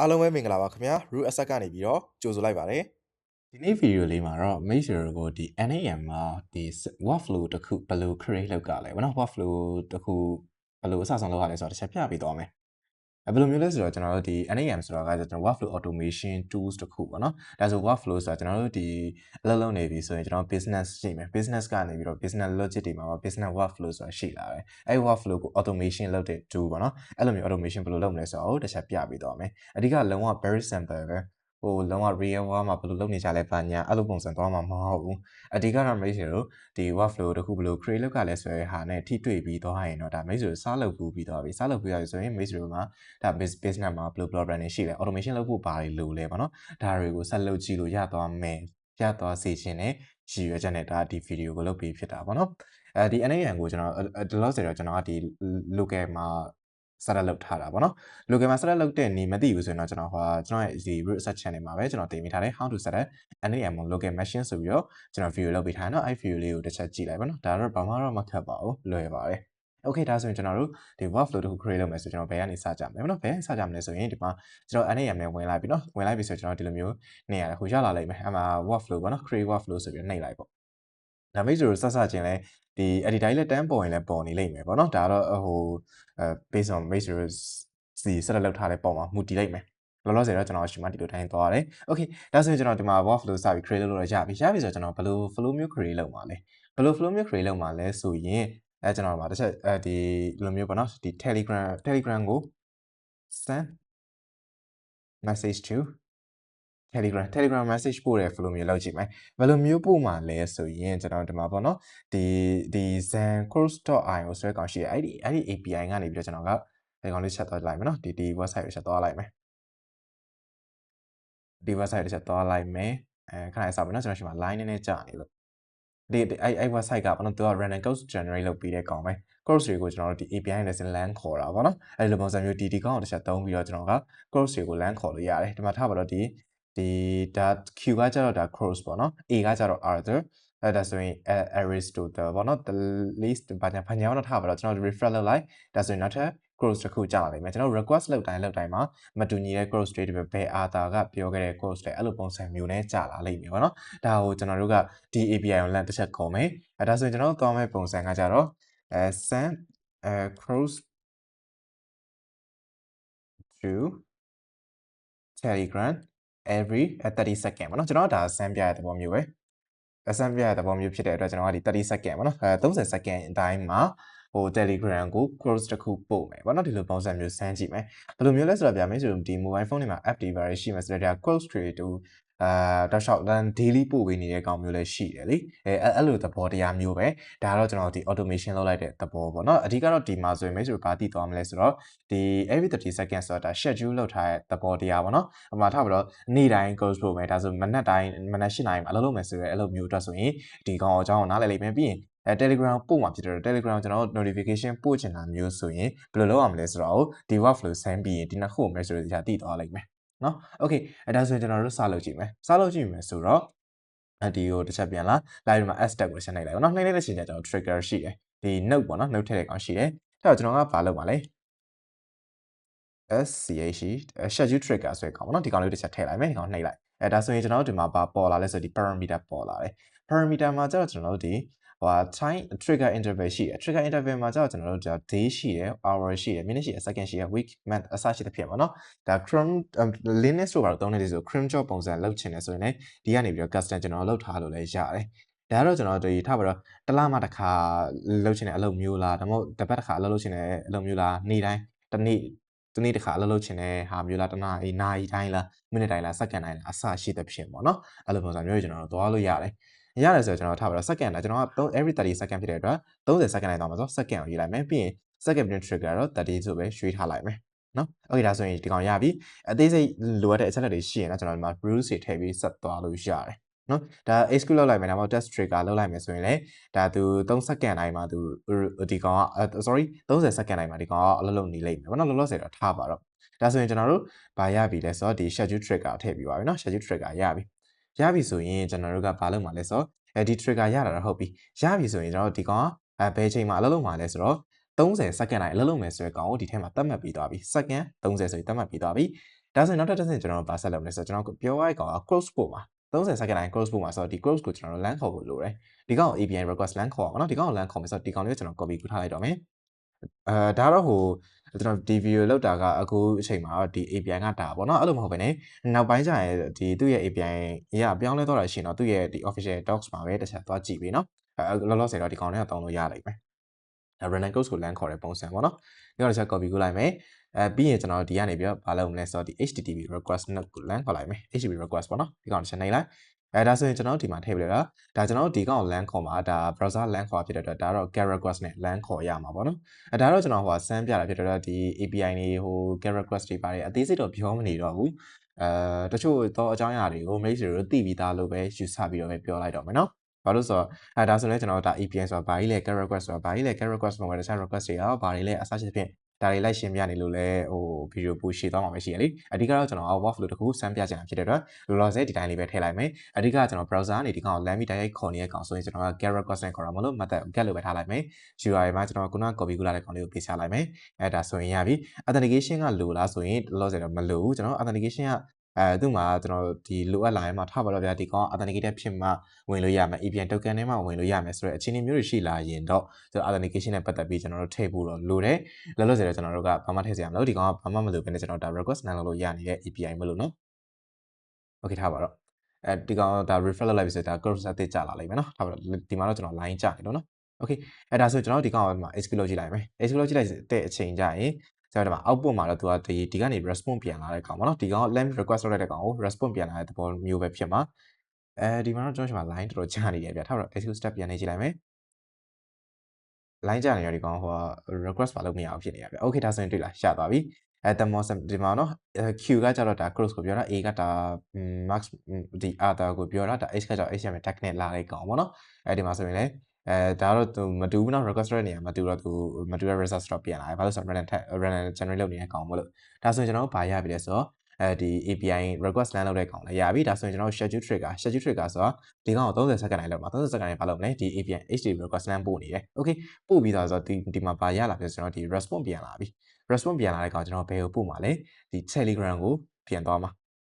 အားလုံးပဲမင်္ဂလာပါခင်ဗျာ root asset ကနေပြီးတော့ကြိုဆိုလိုက်ပါတယ် ဒီနေ့ဗီဒီယိုလေးမှာတော့ make sure ကိုဒီ NAM မှာဒီ workflow တစ်ခုဘယ်လို create လုပ်ကြလဲဗောနော် workflow တစ်ခုဘယ်လိုအစဆုံးလုပ်ရလဲဆိုတော့တစ်ချက်ပြပေးသွားမယ်ဘယ်လိုမျိုးလဲဆိုတော့ကျွန်တော်တို့ဒီ NAM ဆိုတာကကျွန်တော် workflow automation tools တစ်ခုပေါ့နော်ဒါဆို workflow ဆိုတာကျွန်တော်တို့ဒီအလုပ်လုပ်နေပြီဆိုရင်ကျွန်တော် business ရှိမယ် business ကနေပြီးတော့ business logic တွေမှာ business workflow ဆိုတာရှိလာတယ်အဲ့ workflow ကို automation လုပ်တဲ့ tool ပေါ့နော်အဲ့လိုမျိုး automation ဘယ်လိုလုပ်မလဲဆိုတော့တစ်ချက်ပြပေးသွားမယ်အဓိကလုံးဝ very simple ပဲဟိုလုံးဝ real world မှာဘယ်လိုလုပ်နေကြလဲပါညာအဲ့လိုပုံစံသွားမှာမဟုတ်ဘူးအဓိကတော့ make sure ဒီ workflow တခုဘယ်လို create လုပ်ကြလဲဆိုတဲ့ဟာနဲ့ထိတွေ့ပြီးသွားရင်တော့ဒါ make sure စားလုပ်ပြီးသွားပြီစားလုပ်ပြီးရဆိုရင် make sure မှာဒါ business မှာဘယ်လို problem တွေရှိလဲ automation လုပ်ဖို့ဘာတွေလိုလဲပေါ့နော်ဒါတွေကိုဆက်လုပ်ကြည့်လို့ရသွားမယ်ရသွားစေချင်တဲ့ရည်ရွယ်ချက်နဲ့ဒါဒီ video ကိုလုပ်ပြီးဖြစ်တာပေါ့နော်ဒီ NAM ကိုကျွန်တော်ဒီလောက်ဆိုတော့ကျွန်တော်ကဒီ local မှာဆက်လက်လုပ်ထားတာပေါ့နော် local မှာဆက်လက်လုပ်တဲ့နေမသိဘူးဆိုရင်တော့ကျွန်တော်ရဲ့ဒီ root asset channel မှာပဲကျွန်တော်တင်ပေးထားတယ် how to set a NAM on local machine ဆိုပြီးတော့ကျွန်တော် video လုပ်ပေးထားတယ်เนาะအဲ့ video လေးကိုတစ်ချက်ကြည့်လိုက်ပါเนาะဒါတော့ဘာမှတော့မခက်ပါဘူးလွယ်ပါတယ် okay ဒါဆိုရင်ကျွန်တော်တို့ဒီ workflow တစ်ခု create လုပ်မယ်ဆိုကျွန်တော်ဘယ်ကနေစကြမလဲเนาะဘယ်ကနေစကြမလဲဆိုရင်ဒီမှာကျွန်တော် NAM နဲ့ဝင်လိုက်ပြီเนาะဝင်လိုက်ပြီဆိုကျွန်တော်ဒီလိုမျိုးနေရတယ်ဟိုရလာလိုက်မယ်အဲ့မှာ workflow ပေါ့เนาะ create workflow ဆိုပြီးနှိပ်လိုက်ပေါ့ဒါမိတ်ဆွေတို့စချင်းလဲဒီ edit တိုင်းလဲတန်းပေါ်ရင်လဲပေါ်နေလိမ့်မယ်ပေါ့နော်ဒါတော့ဟိုbased on မိတ်ဆွေတို့စီဆက်လက်လုပ်ထားတဲ့ပုံမှာမူတည်လိမ့်မယ်လောလောဆယ်တော့ကျွန်တော်ရှိမှဒီလိုတိုင်းသွားရတယ် okay ဒါဆိုရင်ကျွန်တော်ဒီမှာ workflow စပြီး create လုပ်လို့ရပြီဆိုတော့ကျွန်တော်ဘယ်လို flow မျိုး create လုပ်မှာလဲဘယ်လို flow မျိုး create လုပ်မှာလဲဆိုရင်ကျွန်တော်မှာတစ်ချက်ဒီလိုမျိုးပေါ့နော်ဒီ Telegram ကို send message to Telegram message ပို့တဲ့ flow မျိုးလုပ်ကြည့်မယ်ဘယ်လိုမျိုးပို့မှာလဲဆိုရင်ကျွန်တော်ဒီမှာပေါ့နော်ဒီ zen-cross.io ဆိုတဲ့ကောင်ရှိတယ်အဲ့ဒီ API ကနေပြီးတော့ကျွန်တော်ကဒီကောင်လေးချက်သွားလိုက်မယ်နော်ဒီ website ကိုချက်သွားလိုက်မယ်ဒီ website ကိုချက်သွားလိုက်မယ်ခဏစောင့်မယ်နော်ကျွန်တော်ရှိမှာ line နည်းနည်းကြာနေလို့ဒီအဲ့ website ကပေါ့နော်သူက random code generate လုပ်ပေးတဲ့ကောင်ပဲ course တွေကိုကျွန်တော်တို့ဒီ API နဲ့ LAN ခေါ်တာပေါ့နော်အဲ့လိုပုံစံမျိုးဒီကောင်ကိုတစ်ချက်သုံးပြီးတော့ကျွန်တော်က course တွေကို LAN ခေါ်လို့ရတယ်ဒီမှာထားပါတော့ဒီဒါ Q ကကျတော့ဒါ cross ပေါ့နော် A ကကျတော့ Arthur အဲ့ဒါဆိုရင် Aristotle ပေါ့နော် the least ဘာညာတော့ထားပါတော့ကျွန်တော် refresh လုပ်လိုက်ဒါဆိုရင်နောက်ထပ် cross တစ်ခုကြာလာလိမ့်မယ်ကျွန်တော် request လုပ်တိုင်းမှာမတူညီတဲ့ cross တွေဘယ် Arthur ကပြောခဲ့တဲ့ cross တွေအဲ့လိုပုံစံမျိုးနဲ့ကြာလာလိမ့်မယ်ပေါ့နော်ဒါကိုကျွန်တော်တို့ကဒီ API ကို LAN တစ်ချက်ခေါ်မယ်ဒါဆိုရင်ကျွန်တော်တို့သွားမယ့်ပုံစံကကြတော့send cross to Telegram every 30 second ပေါ့နော်ကျွန်တော်ဒါ send ပြရတဲ့သဘောမျိုးပဲsend ပြရတဲ့သဘောမျိုးဖြစ်တဲ့အတွက်ကျွန်တော်ကဒီ30 second ပေါ့နော်30 second အတိုင်းမှာဟို Telegram ကို cross တစ်ခုပို့မယ်ပေါ့နော်ဒီလိုပုံစံမျိုး send ကြည့်မယ်ဘယ်လိုမျိုးလဲဆိုတော့ဗျာမင်းဆိုဒီ mobile phone တွေမှာ app တွေပါရှိမှဆိုတော့ဒါ cross တွေတူတောက်လျှောက် daily ပို့ပေးနေတဲ့ကောင်မျိုးလည်းရှိတယ်လေအဲ့လိုသဘောတရားမျိုးပဲဒါကတော့ကျွန်တော်ဒီ automation လုပ်လိုက်တဲ့သဘောပေါ့နော်အဓိကတော့ဒီမှာဆိုရင်မင်းဆိုဘာတည်သွားမလဲဆိုတော့ဒီ every 30 seconds ဆိုတာ schedule လုပ်ထားတဲ့သဘောတရားပေါ့နော်ဟိုမှာထားပါတော့နေ့တိုင်း close ပို့မယ်ဒါဆိုမနက်တိုင်းမနက်8 နာရီမှာအလုပ်လုပ်မယ်ဆိုရဲအဲ့လိုမျိုးအတွက်ဆိုရင်ဒီကောင်အကြောင်းကိုနားလည်လိမ့်မယ်ပြီးရင်Telegram ပို့မှာဖြစ်တယ် Telegram ကျွန်တော်တို့ notification ပို့ချင်တာမျိုးဆိုရင်ဘယ်လိုလုပ်ရမလဲဆိုတော့ဒီ workflow send ပြီးရင်ဒီနှစ်ခုကို message တွေတည်သွားလိမ့်မယ်နော် okay ဒါဆိုရင်ကျွန်တော်တို့စလုပ်ကြည့်မယ်စလုပ်ကြည့်မယ်ဆိုတော့ဒီကိုတစ်ချက်ပြန်လာ live မှာ s step ကိုရှင်းလိုက်လိုက်ပါနော်နှိမ့်လိုက်တဲ့အချိန်ကျကျွန်တော် trigger ရှိတယ်ဒီ note ပေါ့နော် note ထည့်တဲ့ကောင်ရှိတယ်အဲ့တော့ကျွန်တော်ကဘာလုပ်မှာလဲ schedule trigger ဆိုတဲ့ကောင်ပေါ့နော်ဒီကောင်လေးတစ်ချက်ထည့်လိုက်မယ်ဒီကောင်နှိပ်လိုက်ဒါဆိုရင်ကျွန်တော်တို့ဒီမှာဘာပေါ်လာလဲဆိုဒီ parameter ပေါ်လာတယ် parameter မှာကျတော့ကျွန်တော်တို့ဒီtime trigger interval ရှိတယ် trigger interval မှာကျတော့ကျွန်တော်တို့ day ရှိတယ် hour ရှိတယ် minute ရှိတယ် second ရှိတယ် week month အစရှိတဲ့ဖြစ်ပါတော့ဒါ Chrome Linux တို့ဘာလို့သုံးနေလဲဆို Chrome job ပုံစံလုပ်ချင်တယ်ဆိုရင်လည်းဒီကနေပြီးတော့ custom ကျွန်တော်လုပ်ထားလို့လည်းရတယ်ဒါတော့ကျွန်တော်တို့ထားပါတော့တစ်လမှတစ်ခါလုပ်ချင်တဲ့အလုပ်မျိုးလားဒါမှမဟုတ်တစ်ပတ်တစ်ခါအလုပ်လုပ်ချင်တဲ့အလုပ်မျိုးလားနေ့တိုင်းတစ်နေ့တစ်ခါအလုပ်လုပ်ချင်တဲ့ဟာမျိုးလားတစ်နာရီတိုင်းလားမိနစ်တိုင်းလားစက္ကန့်တိုင်းလားအစရှိတဲ့ဖြစ်ပေါ့နော်အဲ့လိုပုံစံမျိုးကျွန်တော်တို့သွားလို့ရတယ်ဆိုတော့ကျွန်တော်ထားပါတော့ second ဒါကျွန်တော်က every 30 second ဖြစ်တဲ့အတွက်30 second တိုင်းသွားမှာဆို second ကိုရေးလိုက်မယ်ပြီးရင် second minute trigger တော့30ဆိုပဲရွှေ့ထားလိုက်မယ်နော် okay ဒါဆိုရင်ဒီကောင်ရပြီအသေးစိတ်လိုအပ်တဲ့အချက်လက်တွေရှိရင်တော့ကျွန်တော်ဒီမှာ rules တွေထည့်ပြီးဆက်သွားလို့ရတယ်နော်ဒါ execute လုပ်လိုက်မယ်ဒါမှမဟုတ် test trigger လုပ်လိုက်မယ်ဆိုရင်လည်းဒါသူ3 second တိုင်းမှာသူဒီကောင်က sorry 30 second တိုင်းမှာဒီကောင်ကအလုပ်လုပ်နေလိမ့်မယ်ဘာလို့လောလောဆယ်တော့ထားပါတော့ဒါဆိုရင်ကျွန်တော်တို့ဘာရပြီလဲဆိုတော့ဒီ schedule trigger ထည့်ပြီးပါပြီနော် schedule trigger ရပြီဆိုရင်ကျွန်တော်တို့ကဘာလုပ်မှာလဲဆိုတော့ဒီ trigger ရတာတော့ဟုတ်ပြီရပြီဆိုရင်ကျွန်တော်တို့ဒီကောင်ကဘယ်ချိန်မှာအလုပ်လုပ်မှာလဲဆိုတော့30 second တိုင်းအလုပ်လုပ်မယ်ဆိုတဲ့ကောင်ကိုဒီထဲမှာသတ်မှတ်ပြီးသွားပြီ second 30ဆိုရင်သတ်မှတ်ပြီးသွားပြီ ဒါဆိုရင်နောက်ထပ်တစ်ဆင့်ကျွန်တော်တို့ပါဆက်လုပ်မယ်ဆိုတော့ကျွန်တော်ပြောရတဲ့ကောင်က close ပို့မှာ30 second တိုင်း close ပို့မှာဆိုတော့ဒီ close ကိုကျွန်တော်တို့ LAN ခေါ်ဖို့လိုတယ်ဒီကောင် API request LAN ခေါ်အောင်နော်ဒီကောင် LAN ခေါ်မယ်ဆိုတော့ဒီကောင်လေးကိုကျွန်တော် copy ကူးထားလိုက်တော့မယ်ဒါတော့ဟိုကျွန်တော်ဒီ video လောက်တာကအခုအချိန်မှာတော့ဒီ API ကဒါပေါ့နော်အဲ့လိုမဟုတ်ဘဲねနောက်ပိုင်းကျရင်ဒီသူ့ရဲ့ API ရပြောင်းလဲတော့တာရှိရင်တော့သူ့ရဲ့ဒီ official docs မှာပဲတစ်ချက်သွားကြည့်ပြီနော်လောလောဆယ်တော့ဒီကောင်လေးကတောင်းလို့ရလိမ့်မယ်random codes ကို LAN ခေါ်တဲ့ပုံစံပေါ့နော်ဒီကောင်တစ်ချက် copy ကူးလိုက်မယ်ပြီးရင်ကျွန်တော်ဒီကနေပြီးတော့ဘာလုပ်မလဲဆိုတော့ဒီ HTTP request node ကို LAN ခေါ်လိုက်မယ် HTTP request ပေါ့နော်ဒီကောင်တစ်ချက်နှိပ်လိုက်ဒါဆိုရင်ကျွန်တော်ဒီမှာထည့်ပြလိုက်တာဒါကျွန်တော်ဒီကောင် LAN ခေါ်မှာဒါ browser LAN ခေါ်ဖြစ်တဲ့အတွက်ဒါတော့ get request နဲ့ LAN ခေါ်ရမှာပေါ့နော်ဒါတော့ကျွန်တော်ဟိုဆန်းပြတာဖြစ်တော့ဒီ API တွေဟို get request တွေပါတယ်အသေးစိတ်တော့ပြောမနေတော့ဘူးတချို့တော့အကြောင်းအရာတွေကို mail တွေသိပြီးသားလို့ပဲယူဆပြီးတော့ပဲပြောလိုက်တော့မယ်နော်ဘာလို့ဆိုတော့ဒါဆိုလဲကျွန်တော်ဒါ API ဆိုတာဘာကြီးလဲ get request ဆိုတာဘာကြီးလဲ get request မှာတခြား request တွေရောဘာတွေလဲအစရှိဖြင့်ဒါတွေလိုက်ရှင်းပြနေလို့လဲဟို video ပို့ရှင်းသွားမှာပဲရှိရလေအဓိကတော့ကျွန်တော် workflow တခုစမ်းပြချင်တာဖြစ်တဲ့အတွက်လောလောဆယ်ဒီတိုင်းလေးပဲထည့်လိုက်မယ်အဓိကကျွန်တော် browser ကနေဒီကောင် LAN ပြီးတိုက်ရိုက်ခေါ်နေတဲ့ကောင်ဆိုရင်ကျွန်တော်က get request နဲ့ခေါ်တာမလို့ method get လို့ပဲထားလိုက်မယ် URL မှာကျွန်တော်ခုန copy ကူးလာတဲ့ကောင်လေးကိုပေးချလိုက်မယ်ဒါဆိုရင်ရပြီ authentication ကလိုလားဆိုရင်လောလောဆယ်တော့မလိုဘူးကျွန်တော် authentication ကသူ့မှာကျွန်တော်ဒီလိုအပ်လာရင်မှထားပါတော့ဗျာဒီကောင် authenticated ဖြစ်မှဝင်လို့ရမယ် API token နဲ့မှဝင်လို့ရမယ်ဆိုတော့အခြေအနေမျိုးတွေရှိလာရင်တော့ကျွန်တော် authentication နဲ့ပတ်သက်ပြီးကျွန်တော်တို့ထည့်ဖို့တော့လိုတယ်လောလောဆယ်တော့ကျွန်တော်တို့ကဘာမှထည့်စရာမလိုဒီကောင်ကဘာမှမလိုဘဲနဲ့ကျွန်တော်ဒါ request နားလို့ရနေတဲ့ API မလို့နော် okay ထားပါတော့ဒီကောင်ဒါ refresh လုပ်လိုက်ပြီဆိုတော့ဒါ cross အသစ်ကျလာလိမ့်မယ်နော်ထားပါတော့ဒီမှာတော့ကျွန်တော် line ကျနေလို့နော် okay ဒါဆိုကျွန်တော်ဒီကောင်ကဒီမှာ execute လုပ်ကြည့်လိုက်မယ် execute လုပ်ကြည့်လိုက်တဲ့အချိန်ကျရင်ကျွန်တော်ဒီမှာ output မှာတော့သူကဒီကနေ response ပြန်လာတဲ့ကောင်ပေါ့နော်ဒီကောင်က LAN request လုပ်လိုက်တဲ့ကောင်ကို response ပြန်လာတဲ့သဘောမျိုးပဲဖြစ်မှာဒီမှာတော့ကျွန်တော်ဒီမှာ line တော်တော်ကျနေတယ်ဗျထားပါတော့ execute step ပြန်နေကြည့်လိုက်မယ် line ကျနေရောဒီကောင်ဟို request ပါလို့မရအောင်ဖြစ်နေရဗျ okay ဒါဆိုရင်တွေ့လားရသွားပြီthermos ဒီမှာနော် q ကကြတော့ဒါ cross ကိုပြောတာ a ကဒါ max ဒီ other ကိုပြောတာဒါ h ကကြတော့ html tag နဲ့လာတဲ့ကောင်ပေါ့နော်ဒီမှာဆိုရင်လည်းဒါတော့သူမတူဘူးနော် request တဲ့နေရာမတူတော့သူမတူတဲ့ result တော့ပြန်လာတယ်ဘာလို့ဆိုတော့ random generate လုပ်နေတဲ့ကောင်မလို့ဒါဆိုရင်ကျွန်တော်တို့ဘာရပြီလဲဆိုတော့ဒီ API request LAN လုပ်တဲ့ကောင်လည်းရပြီဒါဆိုရင်ကျွန်တော် schedule trigger ဆိုတော့ဒီကောင်ကို30 second တိုင်းလုပ်မှာ30 second တိုင်းဘာလုပ်မလဲဒီ API HTTP request LAN ပို့နေတယ် okay ပို့ပြီးသားဆိုတော့ဒီမှာဘာရလာပြီဆိုတော့ဒီ response ပြန်လာပြီ response ပြန်လာတဲ့ကောင်ကျွန်တော်ဘယ်ကိုပို့မှာလဲဒီ Telegram ကိုပြန်သွားမှာ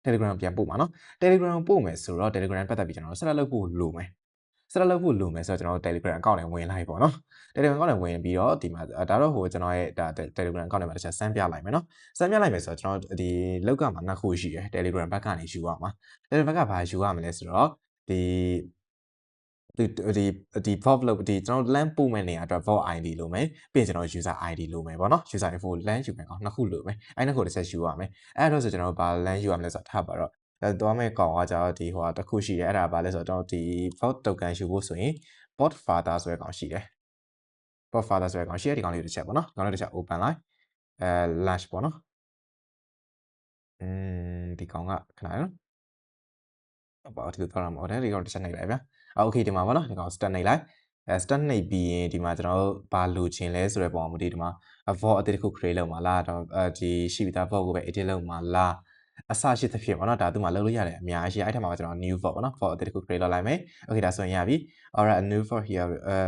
Telegram ပြန်ပို့မှာနော် Telegram ပို့မယ်ဆိုတော့ Telegram ပတ်သက်ပြီးကျွန်တော်ဆက်လက်လုပ်ဖို့လိုမယ်ဆက်လက်လုပ်ဖို့လိုမယ်ဆိုတော့ကျွန်တော် Telegram account နဲ့ဝင်လိုက်ပေါ့နော် Telegram account နဲ့ဝင်ပြီးတော့ဒီမှာဒါတော့ဟိုကျွန်တော်ရဲ့ဒါ Telegram account နဲ့မှာတစ်ချက်စမ်းပြလိုက်မယ်နော်စမ်းပြလိုက်မယ်ဆိုတော့ကျွန်တော်ဒီလောက်ကမှာနှစ်ခုရှိတယ် Telegram ဘက်ကနေယူရမှာ Telegram ဘက်ကဘာယူရမလဲဆိုတော့ဒီ vault လို့ဒီကျွန်တော် LAN ပို့မဲ့နေရာအတွက် vault ID လိုမယ်ပြီးရင်ကျွန်တော် user ID လိုမယ်ပေါ့နော် user info LAN ယူမယ်ကောင်နှစ်ခုလိုမယ်အဲ့နှစ်ခုတစ်ချက်ယူရမယ်အဲ့တော့ဆိုကျွန်တော်ဘာ LAN ယူရမလဲဆိုတော့ထားပါတော့သွားမဲ့ကောင်ကကြတော့ဒီဟိုတစ်ခုရှိတယ်အဲ့ဒါဘာလဲဆိုတော့ကျွန်တော်ဒီ vault token ယူဖို့ဆိုရင် port father ဆိုတဲ့ကောင်ရှိတယ် port father ဆိုတဲ့ကောင်ရှိတယ်ဒီကောင်လေးတစ်ချက်ပေါ့နော်ဒီကောင်လေးတစ်ချက် open လိုက်launch ပေါ့နော်ဒီကောင်ကခဏနော်ဘာလို့သွားရမှာလဲဒီကောင်တစ်ချက်နှိပ်လိုက်ဗျာโอเคဒီမှာပေါ့နော်ဒီကောင် start နှိပ်လိုက်start နှိပ်ပြီးရင်ဒီမှာကျွန်တော်တို့ဘာလိုချင်လဲဆိုတဲ့ပုံမှာဒီမှာ vault အသစ်တစ်ခု create လုပ်မှာလားတော့ဒီရှိပြီးသား vault ကိုပဲ edit လုပ်မှာလားအစရှိသဖြင့်ပေါ့နော်ဒါသူ့မှာလုပ်လို့ရတယ်အများကြီးအဲ့ထက်မှာကျွန်တော် new vault ပေါ့နော် vault အသစ်တစ်ခု create လုပ်လိုက်မယ် okay ဒါဆိုရင်ရပြီ alright a new vault here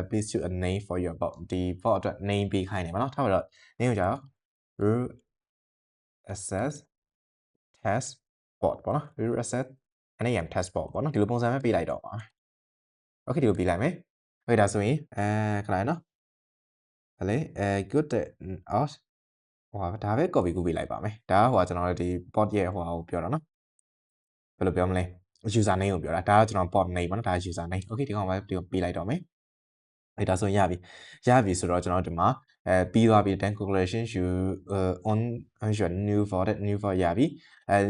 please choose a name for your vault ဒီ vault အတွက် name ပေးခိုင်းတယ်ပေါ့နော်ထားပါတော့ name ကိုကြာတော့ root access test bot ပေါ့နော် root access NAM test bot ပေါ့နော်ဒီလိုပုံစံပဲပေးလိုက်တော့ပါ okay ဒီလိုပေးလိုက်မယ် okay ဒါဆိုရင်ခဏနော်ဗလေ good out ဟိုဒါပဲ copy ကူးပေးလိုက်ပါမယ်ဒါကဟိုကျွန်တော်တို့ဒီ bot ရဲ့ဟိုကိုပြောတာနော်ဘယ်လိုပြောမလဲ user name ကိုပြောတာဒါကကျွန်တော် bot name ပေါ့နော်ဒါ user name okay ဒီကောင်ပဲဒီပေးလိုက်တော့မယ်ဒါဆိုရင်ရပြီဆိုတော့ကျွန်တော်ဒီမှာပြီးသွားပြီ then calculation you on your new vault ရပြီ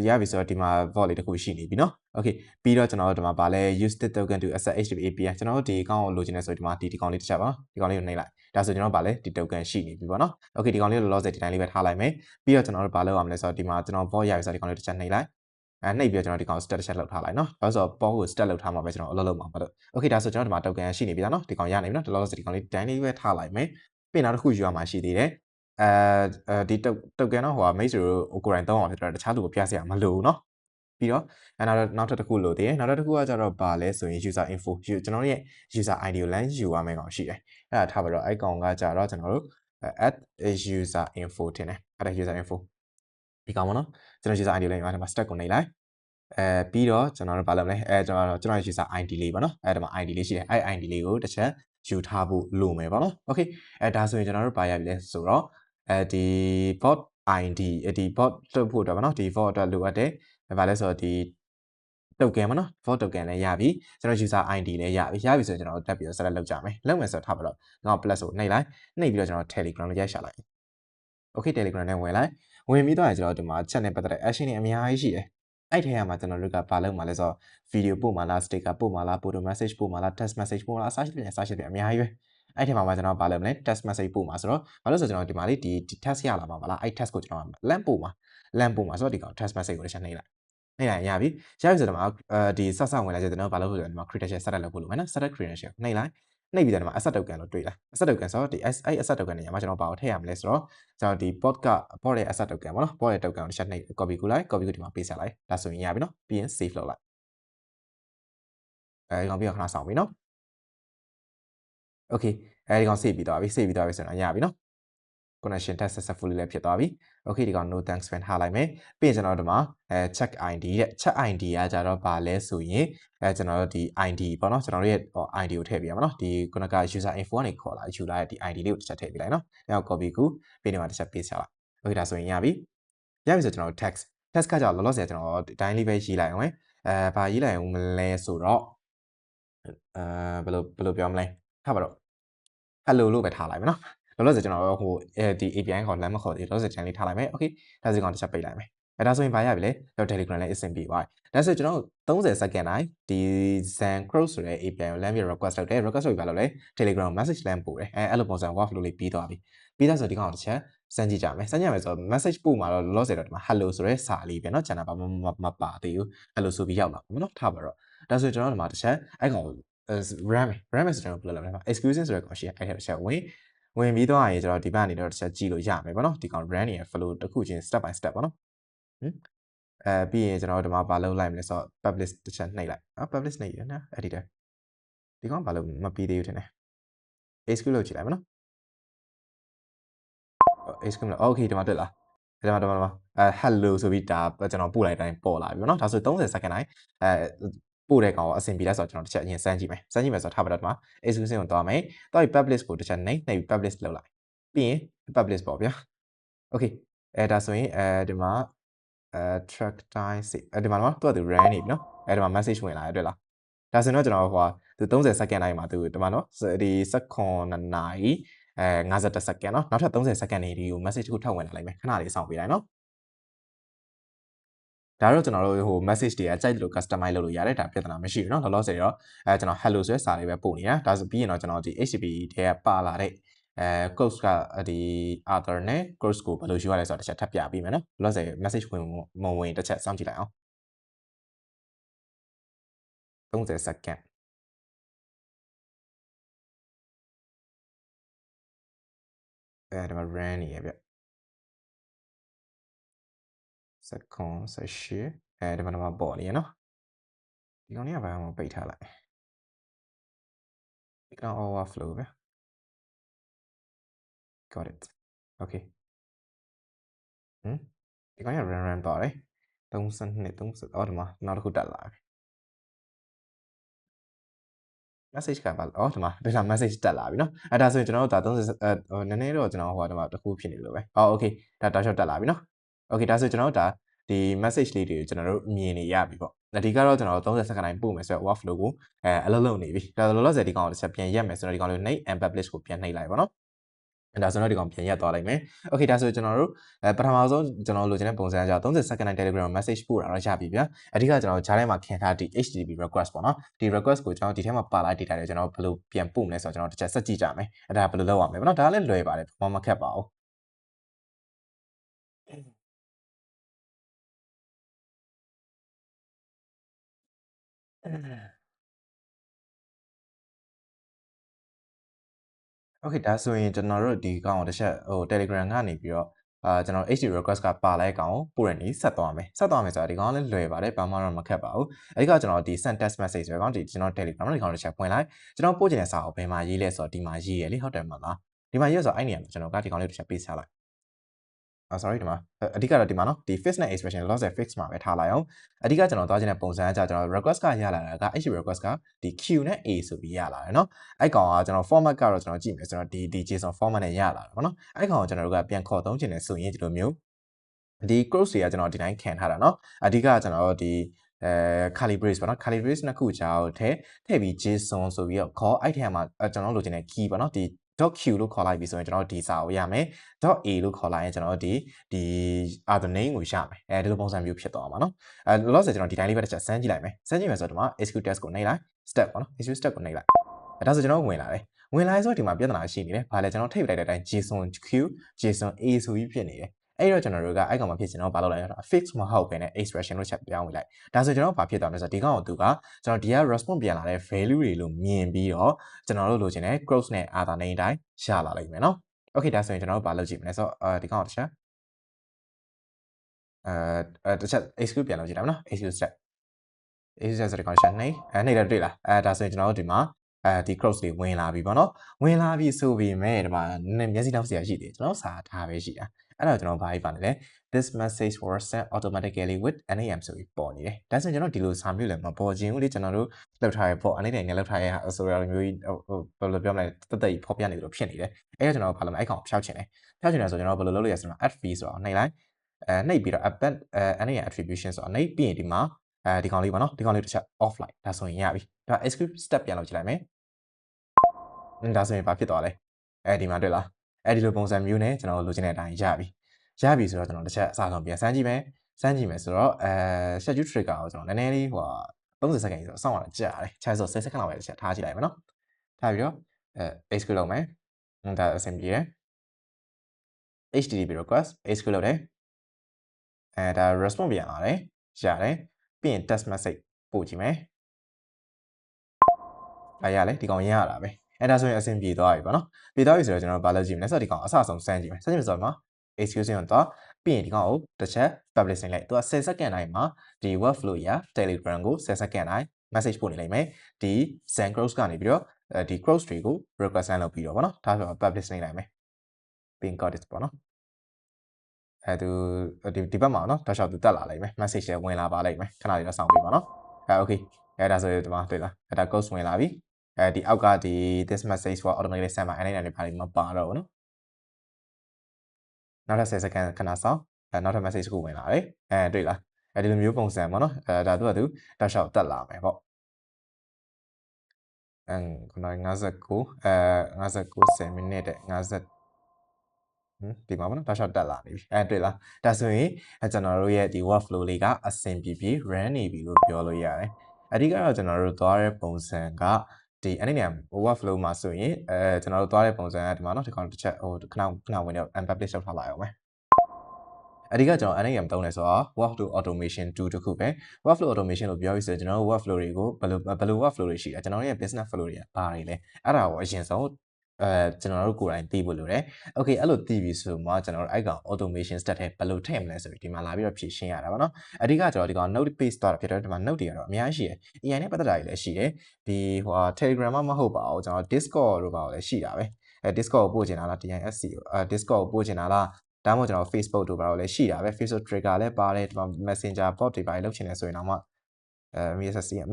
ရပြီဆိုတော့ဒီမှာ vault လေးတစ်ခုရှိနေပြီเนาะ okay ပြီးတော့ကျွန်တော်တို့ဒီမှာဗာလဲ use the token to access HTTP API ကျွန်တော်တို့ဒီအကောင့်ကိုလိုချင်နေဆိုဒီမှာဒီကောင်လေးတစ်ချက်ပါဒီကောင်လေးကိုနှိပ်လိုက်ဒါဆိုကျွန်တော်ဗာလဲဒီ token ရှိနေပြီပေါ့နော် okay ဒီကောင်လေးကိုလောလောဆယ်ဒီတိုင်းလေးပဲထားလိုက်မယ်ပြီးတော့ကျွန်တော်တို့ဗာလုပ်ရမလဲဆိုတော့ဒီမှာကျွန်တော် vault ရပြီဆိုတော့ဒီကောင်လေးတစ်ချက်နှိပ်လိုက်နှိပ်ပြီးတော့ကျွန်တော်ဒီကောင် stat တစ်ချက်လောက်ထားလိုက်နော်ဒါဆိုတော့ post ကို stat လောက်ထားမှာပဲကျွန်တော်အလုပ်လုပ်မှာပါတော့ okay ဒါဆိုကျွန်တော်ဒီမှာ token ရှိနေပြီသားနော်ဒီကောင်ရနေပြီနော်ဒီလောလောဆယ်ဒီကောင်လေးတိုင်းလေးပဲထားလိုက်မယ်ပြီးနောက်တစ်ခုယူရမှာရှိသေးတယ်ဒီ token တော့ဟိုက mate ကိုကိုယ်တိုင်သုံးအောင်ဖြစ်တော့တခြားလူကိုပြစရာမလိုဘူးเนาะပြီးတော့နောက်ထပ်တစ်ခုလိုသေးတယ်နောက်ထပ်တစ်ခုကကြတော့ဘာလဲဆိုရင် user info ကျွန်တော်ရဲ့ user ID ကို LAN ယူရမယ့်ကောင်ရှိတယ်အဲ့ဒါထားပါတော့အဲ့ကောင်ကကြတော့ကျွန်တော်တို့ add user info တင်တယ် add user info ဒီကောင်ပေါ့နော်ကျွန်တော် user ID လေးဒီမှာ stack ကိုနှိပ်လိုက်ပြီးတော့ကျွန်တော်တို့ဘာလုပ်မလဲကျွန်တော် user ID လေးပေါ့နော်ဒီမှာ ID လေးရှိတယ်ID လေးကိုတစ်ချက်ယူထားဖို့လိုမယ်ပေါ့နော် okay ဒါဆိုရင်ကျွန်တော်တို့ဘာရပြီလဲဆိုတော့ဒီ bot ID ဒီ bot လုပ်ဖို့အတွက်ပေါ့နော်ဒီ bot အတွက်လိုအပ်တယ်ဘာလဲဆိုတော့ဒီ token ပေါ့နော် bot token လည်းရပြီကျွန်တော် user ID လည်းရပြီဆိုရင်ကျွန်တော်တို့တက်ပြီးတော့ select လုပ်ကြမယ်လုပ်မယ်ဆိုတော့ထားပါတော့ကျွန်တော် plus ကိုနှိပ်လိုက်နှိပ်ပြီးတော့ကျွန်တော် Telegram ကိုရိုက်ရှာလိုက် okay Telegram နဲ့ဝင်လိုက်ဝင်ပြီးတော့ကျွန်တော်ဒီမှာ chat နဲ့ပတ်သက်တဲ့ action တွေအများကြီးရှိတယ်အဲ့ထဲမှာကျွန်တော်တို့ကဘာလုပ်မှာလဲဆိုတော့ video ပို့မှာလား sticker ပို့မှာလား photo message ပို့မှာလား text message ပို့မှာလား search ပြန်အများကြီးပဲအဲ့ထဲမှာကျွန်တော်ဘာလုပ်မလဲ text message ပို့မှာဆိုတော့ဘာလို့ဆိုကျွန်တော်ဒီမှာလေးဒီ text ရလာမှာမလားအဲ့ text ကိုကျွန်တော် link ပို့မှာဆိုတော့ဒီကောင် text message ကိုတစ်ချက်နှိပ်လိုက်နှိပ်လိုက်ရပြီဆိုတော့ဒီမှာဒီဆက်ဝင်လာကြကျွန်တော်ဘာလုပ်လို့လဲဒီမှာ credential set လုပ်ဖို့လိုမယ်နော် set credential နှိပ်လိုက်နှိပ်ပြီးတော့ဒီမှာ asset token လို့တွေ့လား asset token ဆိုတော့ဒီအဲ့ asset token နေရာမှာကျွန်တော်ဘာကိုထည့်ရမလဲဆိုတော့ကျွန်တော်ဒီ bot ရဲ့ asset token ပေါ့နော် bot ရဲ့ token ကိုတစ်ချက်နှိပ် copy ကူလိုက် copy ကိုဒီမှာ paste လိုက်ဒါဆိုရင်ရပြီနော်ပြီးရင် save လုပ်လိုက်ဒီကောင်ပြီးတော့ခဏဆောင်ပြီနော် okay ဒီကောင် save ပြီးသွားပြီဆိုတော့ရပြီနော် connection test successfully လည်းဖြစ်သွားပြီ okay ဒီကောင် no thanks ပဲထားလိုက်မယ်ပြီးရင်ကျွန်တော်တို့ဒီမှာcheck ID တဲ့ check ID ကကြတော့ဘာလဲဆိုရင်ကျွန်တော်တို့ဒီ ID ပေါ့နော်ကျွန်တော်တို့ရဲ့ ID ကိုထည့်ပြရမှာနော်ဒီခုနက user info ကနေခေါ်လာယူလာတဲ့ဒီ ID လေးကိုတစ်ချက်ထည့်ပြလိုက်နော်နောက် copy ကူပြီးဒီမှာတစ်ချက် paste ချလိုက် okay ဒါဆိုရင်ရပြီဆိုကျွန်တော်တို့ text ကကြောင့်လောလောဆယ်ကျွန်တော်ဒီတိုင်းလေးပဲရေးလိုက်အောင်မယ်ဘာရေးလိုက်အောင်မလဲဆိုတော့ဘယ်လိုပြောမလဲထားပါတော့ hello လို့ပဲထားလိုက်မယ်နော်လောလောဆယ်ကျွန်တော်ဟိုဒီ API ခေါ်လမ်းမခေါ်သေးလောလောဆယ် channel လေးထားလိုက်မယ် okay ဒါဆိုကောင်တစ်ချက်ပိတ်လိုက်မယ်ဒါဆိုရင်ဘာရပြီလဲကျွန်တော် Telegram လည်းအဆင်ပြေသွားပြီဒါဆိုကျွန်တော်30 second တိုင်းဒီ Zen Cross ဆိုတဲ့ API ကို land ပြီး request လုပ်တယ် request လုပ်ပြီးဘာလုပ်လဲ Telegram message land ပို့တယ်အဲ့လိုပုံစံ workflow လေးပြီးသွားပြီပြီးသားဆိုဒီကောင်တစ်ချက်စမ်းကြည့်ကြမယ်ဆိုတော့ message ပို့မှာတော့လောလောဆယ်တော့ဒီမှာ hello ဆိုတဲ့စာလေးပဲเนาะ channel ဘာမပါသေးဘူး hello ဆိုပြီးရောက်လာပါမယ်เนาะထားပါတော့ဒါဆိုကျွန်တော်ဒီမှာတစ်ချက်အဲ့ကောင်RAM ဆိုတော့ဘယ်လိုလဲ exclusion ဆိုတဲ့ကောင်ရှိအဲ့ထက်တစ်ချက်ဝင်ပြီးတော့ရင်ကျွန်တော်ဒီဘက်ကနေတော့တစ်ချက်ကြည့်လို့ရမယ်ပေါ့နော်ဒီကောင် run ရဲ့ flow တစ်ခုချင်း step by step ပေါ့နော်ပြီးရင်ကျွန်တော်ဒီမှာဘာလုပ်လိုက်မလဲဆိုတော့ publish တစ်ချက်နှိပ်လိုက်publish နှိပ်ရနော် editor ဒီကောင်ဘာလို့မပြီးသေးဘူးထင်တယ် exclude လုပ်ကြည့်လိုက်မနော် exclude လို့ okay ဒီမှာတွေ့လားဒီမှာhello ဆိုပြီးဒါကျွန်တော်ပို့လိုက်တိုင်းပေါ်လာပြီပေါ့နော်ဒါဆို30 second တိုင်းပို့တဲ့ကောင်အဆင်ပြေလဲဆိုတော့ကျွန်တော်တစ်ချက်အရင်စမ်းကြည့်မယ်ဆိုတော့ထားပါတော့ဒီမှာ exclusion ကိုသွားမယ်တော့ publish ကိုတစ်ချက်နှိပ်ပြီး publish လုပ်လိုက်ပြီးရင် publish ပေါ့ဗျာ okay ဒါဆိုရင်ဒီမှာtrack time ဒီမှာတော့သူ run နေပြီနော်ဒီမှာ message ဝင်လာတယ်တွေ့လားဒါဆိုရင်တော့ကျွန်တော်ဟိုသူ30 second တိုင်းမှာသူဒီမှာနော်ဒီ19နာရီ51 second နော်နောက်ထပ်30 second နေဒီကို message တစ်ခုထပ်ဝင်လာလိုက်မယ်ခဏလေးစောင့်ပေးလိုက်နော်ဒါတော့ကျွန်တော်တို့ဟို message တွေကကြိုက်လို့ customize လုပ်လို့ရတယ်ဒါပြဿနာမရှိဘူးเนาะလောလောဆယ်တော့ကျွန်တော် hello ဆိုတဲ့စာလေးပဲပို့နေတာဒါဆိုပြီးရင်တော့ကျွန်တော်ဒီ HTTP ထဲကပါလာတဲ့course ကဒီ author နဲ့ course ကိုဘယ်လိုယူရလဲဆိုတာတစ်ချက်ထပ်ပြပေးမယ်เนาะလောလောဆယ် message ဝင်တစ်ချက်စောင့်ကြည့်လိုက်အောင်30 second ဒီမှာ run နေရဗျsecond 18ဒီမှာပေါ်နေရเนาะဒီကောင်လေးကဘာမှမပိတ်ထားလိုက်ဒီကောင် overflow ပဲ got it okay ဒီကောင်က run သွားတယ်32 30အော်ဒီမှာနောက်တစ်ခုတက်လာပြီ message ကပါအော်ဒီမှာ message တက်လာပြီเนาะဒါဆိုရင်ကျွန်တော်တို့ဒါ30နည်းနည်းတော့ကျွန်တော်ဟိုဒီမှာတစ်ခုဖြစ်နေလို့ပဲokay ဒါတောက်လျှောက်တက်လာပြီเนาะ okay ဒါဆိုကျွန်တော်တို့ဒါဒီ message လေးတွေကိုကျွန်တော်တို့မြင်နေရပြီပေါ့ဒီကတော့ကျွန်တော်တို့30 second တိုင်းပို့မယ်ဆိုတော့ workflow ကိုအလုပ်လုပ်နေပြီဒါလောလောဆယ်ဒီကောင်ကိုတစ်ချက်ပြန်ရက်မယ်ဆိုတော့ဒီကောင်လေး name and publish ကိုပြန်နှိပ်လိုက်ပါเนาะဒါဆိုတော့ဒီကောင်ပြန်ရက်သွားလိုက်မယ်။ Okay ဒါဆိုကျွန်တော်တို့ပထမဆုံးကျွန်တော်လိုချင်တဲ့ပုံစံအကြောင်း30 second Telegram message ပို့တာတော့ရပြီဗျာ။အဓိကကျွန်တော်ဂျားထဲမှာခင်ထားဒီ HTTP request ပေါ့နော်။ဒီ request ကိုကျွန်တော်ဒီထဲမှာပါလာ data တွေကျွန်တော်ဘယ်လိုပြန်ပို့မလဲဆိုတော့ကျွန်တော်တစ်ချက်ဆက်ကြည့်ကြမယ်။အဲ့ဒါဘယ်လိုလုပ်ရမလဲပေါ့နော်။ဒါလည်းလွယ်ပါတယ်ဘာမှမခက်ပါဘူး။ Okay ဒါဆိုရင်ကျွန်တော်တို့ဒီကောင်ကိုတစ်ချက်ဟို Telegram ကနေပြီးတော့ကျွန်တော် HTTP request ကပါလိုက်ကောင်ပို့ရနေဆက်သွားမယ်ဆိုတော့ဒီကောင်လည်းလွယ်ပါတယ်ဘာမှတော့မခက်ပါဘူးအဓိကကျွန်တော်ဒီ send text message ဆိုတော့ဒီကျွန်တော် Telegram ဒီကောင်တစ်ချက်ဖွင့်လိုက်ကျွန်တော်ပို့ချင်တဲ့စာကိုဘယ်မှာရေးလဲဆိုတော့ဒီမှာရေးရလေဟုတ်တယ်မလားဒီမှာရေးဆိုတော့အဲ့နေရာမှာကျွန်တော်ကဒီကောင်လေးတစ်ချက်ပေးချလိုက် sorry ဒီမှာအဓိကတော့ဒီမှာနော်ဒီ fix နဲ့ expression loss နဲ့ fix မှာပဲထားလိုက်အောင်အဓိကကျွန်တော်သွားခြင်းတဲ့ပုံစံကကျွန်တော် request ကရလာတာက HTTP request ကဒီ Q နဲ့ A ဆိုပြီးရလာတယ်နော်အဲ့ကောင်ကကျွန်တော် format ကတော့ကျွန်တော်ကြည့်မယ်ဆိုတော့ဒီ JSON format နဲ့ရလာတာပေါ့နော်အဲ့ကောင်ကိုကျွန်တော်တို့ကပြန်ခေါ်သုံးခြင်းနဲ့ဆိုရင်ဒီလိုမျိုးဒီ cross တွေကကျွန်တော်ဒီတိုင်းခံထားတာနော်အဓိကကျွန်တော်ဒီcurly brace ပေါ့နော် curly brace နှစ်ခုကြာကိုထည့်ပြီး JSON ဆိုပြီးတော့ခေါ်အဲ့ထဲမှာကျွန်တော်လိုချင်တဲ့ key ပေါ့နော်ဒီ .q လို့ခေါ်လိုက်ပြီဆိုရင်ကျွန်တော်ဒီစာကိုရမယ် .a လို့ခေါ်လိုက်ရင်ကျွန်တော်ဒီ other name ကိုရမယ်ဒီလိုပုံစံမျိုးဖြစ်သွားမှာနော်လောလောဆယ်ကျွန်တော်ဒီတိုင်းလေးပဲတစ်ချက်စမ်းကြည့်လိုက်မယ်စမ်းကြည့်မယ်ဆိုတော့ဒီမှာ execute test ကိုနှိပ်လိုက် step ပေါ့နော် execute step ကိုနှိပ်လိုက်ဒါဆိုကျွန်တော်ဝင်လာတယ်ဝင်လာဆိုတော့ဒီမှာပြဿနာရှိနေတယ်ဘာလဲကျွန်တော်ထိပ်လိုက်တဲ့အတိုင်း JSON Q JSON A ဆိုပြီးဖြစ်နေတယ်အဲ့တော့ကျွန်တော်တို့ကအဲ့ကောင်မှာဖြစ်ချင်တော့ဘာလုပ်လိုက်ရတာ fix မဟုတ်ဘဲနဲ့ expression လို့ချက်ပြောင်းဝင်လိုက်ဒါဆိုကျွန်တော်ဘာဖြစ်သွားမလဲဆိုတော့ဒီကောင်ကိုသူကကျွန်တော်ဒီက response ပြန်လာတဲ့ value တွေလို့မြင်ပြီးတော့ကျွန်တော်တို့လိုချင်တဲ့ cross နဲ့ other name တိုင်းရလာလိမ့်မယ်နော် okay ဒါဆိုရင်ကျွန်တော်တို့ဘာလုပ်ကြည့်မလဲဆိုတော့ဒီကောင်ကိုတစ်ချက်တစ်ချက် execute ပြန်လုပ်ကြည့်တာနော် execute step execute ဆိုတဲ့ condition နှိပ်တော့တွေ့လားဒါဆိုရင်ကျွန်တော်တို့ဒီမှာဒီ cross တွေဝင်လာပြီပေါ့နော်ဝင်လာပြီဆိုပေမဲ့ဒီမှာမျက်စိနောက်စရာရှိတယ်ကျွန်တော်စာထားပဲရှိတာအဲ့တော့ကျွန်တော်ဘာကြီးပါလဲ this message was sent automatically with NAM ဆိုပြီးပေါ်နေတယ်ဒါဆိုရင်ကျွန်တော်ဒီလိုစာမျိုးလည်းမပေါ်ခြင်းဘူးလေကျွန်တော်တို့လောက်ထားရပေါ့အနေနဲ့လောက်ထားရဆိုရမျိုးကြီးဘယ်လိုပြောမလဲတက်တက်ဖော်ပြနေလို့ဖြစ်နေတယ်အဲ့တော့ကျွန်တော်ဘာလုပ်မလဲအဲ့ကောင်ဖြောက်ချင်တယ်ဖြောက်ချင်တယ်ဆိုကျွန်တော်ဘယ်လိုလုပ်လို့ရဆိုတော့ add fee ဆိုတော့နှိပ်လိုက်နှိပ်ပြီးတော့ append NAM attribution ဆိုတော့နှိပ်ပြီးရင်ဒီမှာဒီကောင်လေးပေါ့နော်ဒီကောင်လေးတစ်ချက် off လိုက်ဒါဆိုရင်ရပြီဒါ execute step ပြန်လုပ်ကြည့်လိုက်မယ်ဒါဆိုရင်ဘာဖြစ်သွားလဲဒီမှာတွေ့လားဒီလိုပုံစံမျိုးနဲ့ကျွန်တော်လိုချင်တဲ့အတိုင်းရပြီဆိုတော့ကျွန်တော်တစ်ချက်အစားဆုံးပြန်စမ်းကြည့်မယ်ဆိုတော့schedule trigger ကိုကျွန်တော်နည်းနည်းလေးဟို30စက္ကန့်ဆိုတော့စောင့်ရတာကြာတယ်ခြားဆို10စက္ကန့်လောက်ပဲတစ်ချက်ထားကြည့်လိုက်မယ်နော်ထားပြီးတော့execute လုပ်မယ်ဒါအဆင်ပြေတယ် HTTP request execute လုပ်တယ်ဒါ response ပြန်လာတယ်ရတယ်ပြီးရင် test message ပို့ကြည့်မယ်ရလေဒီကောင်ရတာပဲဒါဆိုရင်အဆင်ပြေသွားပြီပေါ့နော်ပြေသွားပြီဆိုတော့ကျွန်တော်ဘာလုပ်ကြည့်မလဲဆိုတော့ဒီကောင်အစအဆုံးစမ်းကြည့်မယ်စမ်းကြည့်မယ်ဆိုတော့မှာ execution ကိုတော့ပြီးရင်ဒီကောင်ကိုတစ်ချက် publishing လိုက်သူက10စက္ကန့်တိုင်းမှာဒီ workflow ရ Telegram ကို10စက္ကန့်တိုင်း message ပို့နေလိမ့်မယ်ဒီ Zen cross ကနေပြီးတော့ဒီ cross တွေကို request လုပ်ပြီးတော့ပေါ့နော်ဒါဆိုတော့ publish နေလိုက်မယ်ပြီးရင် code ပေါ့နော်သူဒီဘက်မှာနော်တောက်လျှောက်သူတက်လာလိမ့်မယ် message တွေဝင်လာပါလိမ့်မယ်ခဏလေးတော့စောင့်ပေးပါနော်okay ဒါဆိုဒီမှာတွေ့လားဒါ code ဝင်လာပြီဒီအောက်ကဒီ this message for automatically send မှာ NAM တွေဘာတွေမပါတော့ဘူးနော်နောက်ထပ်10စက္ကန့်ခဏစောင့်နောက်ထပ် message ကိုဝင်လာတယ်တွေ့လားဒီလိုမျိုးပုံစံပေါ့နော်ဒါသူကသူတောက်လျှောက်တက်လာမယ်ပေါ့59 10 minute 50ဒီမှာပေါ့နော်တောက်လျှောက်တက်လာနေပြီတွေ့လားဒါဆိုရင်ကျွန်တော်တို့ရဲ့ဒီ workflow လေးကအဆင်ပြေပြေ run နေပြီလို့ပြောလို့ရတယ်အဓိကတော့ကျွန်တော်တို့သွားတဲ့ပုံစံကဒီ NAM workflow မှာဆိုရင်ကျွန်တော်တို့သွားတဲ့ပုံစံကဒီမှာနော်ဒီကောင်တစ်ချက်ခဏဝင်တော့ unpublish လုပ်ထားလိုက်အောင်မယ်အဓိကကျွန်တော် NAM သုံးတယ်ဆိုတော့ workflow automation tool တစ်ခုပဲ workflow automation လို့ပြောပြီးဆိုကျွန်တော်တို့ workflow တွေကိုဘယ်လို workflow တွေရှိလဲကျွန်တော်တို့ရဲ့ business flow တွေကဘာတွေလဲအဲ့ဒါကိုအရင်ဆုံးကျွန်တော်တို့ကိုယ်တိုင်သိဖို့လိုတယ်။ Okay အဲ့လိုသိပြီဆိုမှကျွန်တော်တို့အဲ့ကောင် automation step ထဲဘယ်လိုထည့်မလဲဆိုပြီးဒီမှာလာပြီးတော့ဖြည့်ရှင်းရတာပေါ့နော်။အဓိကကျွန်တော်ဒီကောင် note page သွားတာဖြစ်တော့ဒီမှာ note တွေကတော့အများကြီးရှိတယ်။ AI နဲ့ပတ်သက်တာတွေလည်းရှိတယ်။ဒီTelegram မှာမဟုတ်ပါဘူးကျွန်တော် Discord တို့ပါလည်းရှိတာပဲ။ Discord ကိုပို့ချင်တာလား DISC ကိုDiscord ကိုပို့ချင်တာလားဒါမှမဟုတ်ကျွန်တော် Facebook တို့ပါတော့လည်းရှိတာပဲ Facebook trigger လည်းပါတယ်ဒီမှာ Messenger bot တွေပါလုပ်ချင်တယ်ဆိုရင်တော့မှ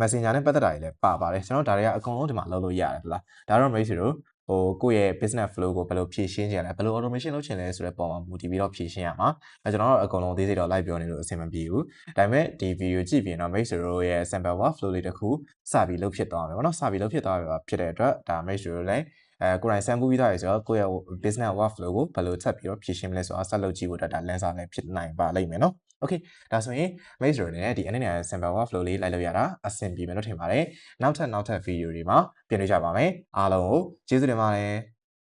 Messenger နဲ့ပတ်သက်တာတွေလည်းပါတယ်ကျွန်တော်ဒါတွေကအကုန်လုံးဒီမှာလုပ်လို့ရတယ်ဟုတ်လားဒါတော့မိတ်ဆွေတို့ကိုယ့်ရဲ့ business flow ကိုဘယ်လိုဖြည့်ရှင်းချင်လဲဘယ်လို automation လုပ်ချင်လဲဆိုတဲ့ပုံမှာမူတည်ပြီးတော့ဖြည့်ရှင်းရမှာကျွန်တော်တို့အကုန်လုံးသေးသေးတော့ live ပြောနေလို့အဆင်မပြေဘူးဒါပေမဲ့ဒီ video ကြည့်ပြီးတော့မိတ်ဆွေတို့ရဲ့ sample workflow လေးတစ်ခုစပြီးလုပ်ဖြစ်သွားမယ်ပေါ့နော်စပြီးလုပ်ဖြစ်သွားပြီဖြစ်တဲ့အတွက်ဒါမိတ်ဆွေတို့လည်းကိုယ်တိုင် sample ပြီးသားရဆိုတော့ကိုယ့်ရဲ့ business workflow ကိုဘယ်လိုထပ်ပြီးတော့ဖြည့်ရှင်းမလဲဆိုတော့ဆက်လုပ်ကြည့်ဖို့ဒါလမ်းစာလည်းဖြစ်နိုင်ပါလိမ့်မယ်နော်Okay ဒါဆိုရင် မိတ်ဆွေတို့နဲ့ဒီ NAM sample workflow လေးလိုက်လို့ရတာအဆင်ပြေမယ်လို့ထင်ပါတယ်နောက်ထပ် video တွေမှာပြန်တွေ့ကြပါမယ်အားလုံးကိုကျေးဇူးတင်ပါတယ်